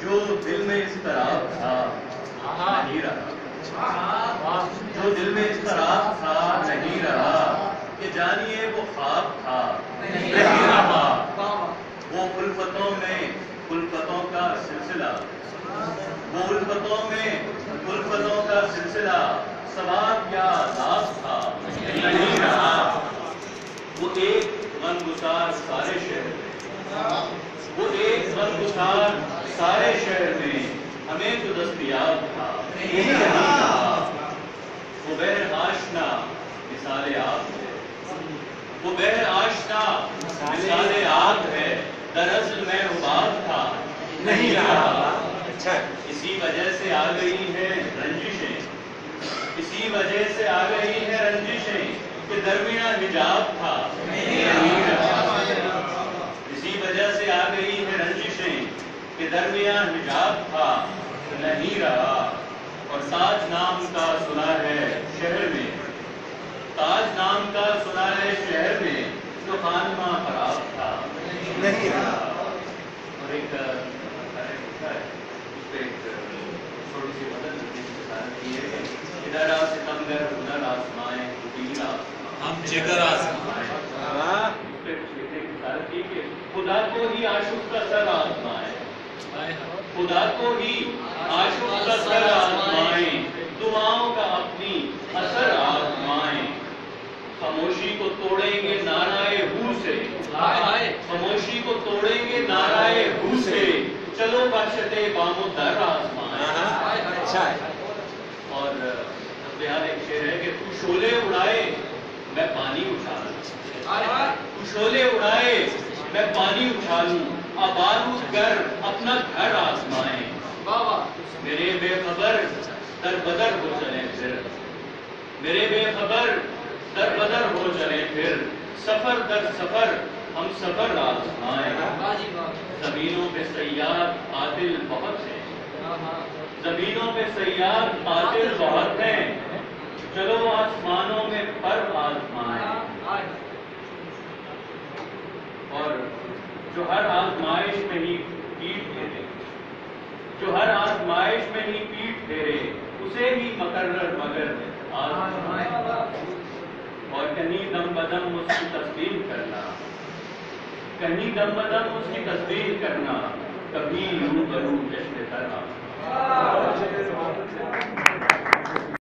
جو دل میں اضطراب تھا نہیں رہا، جو دل میں اضطراب تھا نہیں رہا، کہ جانیے وہ خواب تھا نہیں رہا۔ وہ الفتوں میں الفتوں کا سلسلہ، وہ الفتوں میں الفتوں کا سلسلہ، ثواب یا عذاب تھا نہیں رہا۔ وہ ایک غمگسار سارے شہر میں، وہ ایک غمگسار سارے شہر میں، ہمیں تو دستیاب تھا نہیں رہا۔ وہ بہر آشنا مثال آب ہے، وہ بہر آشنا مثال آب ہے، دراصل میں حباب تھا نہیں رہا۔ اسی وجہ سے آ گئی ہیں رنجشیں، اسی وجہ سے آ گئی ہیں رنجشیں، کہ درمیان حجاب تھا نہیں رہا۔ اسی وجہ سے آ گئی ہیں رنجشیں، کہ درمیان حجاب تھا نہیں رہا۔ اور تاج نام کا سنا ہے شہر میں، تاج نام کا سنا ہے شہر میں، تو خانمہ خراب تھا نہیں رہا۔ اور ایک چھوٹی سی مدد کی ہے، ادھر ستمگر ادھر آسمائیں ادھر ہم جگر آسمائیں، خدا کو ہی عاشق کا سر آزمائیں، خدا کو ہی عاشق کا سر آزمائیں، دعاؤں کا اپنی اثر آزمائیں۔ خاموشی کو توڑیں گے نعرہ ہو سے، خاموشی کو توڑیں گے نعرہ ہو سے، چلو بخشت بام و در آزمائیں۔ اور بہار ایک شعر ہے کہ تو شعلے اڑائے میں پانی اچھالوں، تو شعلے اڑائے میں پانی اچھالوں، آباد گر اپنا گھر آزمائیں۔ میرے بے خبر در بدر ہو چلیں پھر، میرے بے خبر در بدر ہو چلیں پھر، سفر در سفر ہم سفر آزمائیں۔ زمینوں پہ سیاد قاتل بہت ہیں، زمینوں پہ سیاد قاتل بہت ہیں، چلو آسمانوں میں پر آزمائیں۔ اور جو ہر آزمائش میں ہی پیٹ پھیرے، جو ہر آزمائش میں ہی پیٹ پھیرے، اسے بھی مقرر مگر آزمائیں۔ اور کہیں دم بدم اس کی تسلیم کرنا، کہیں دم بدم اس کی تسلیم کرنا، کبھی روبرو جشن تر آنا۔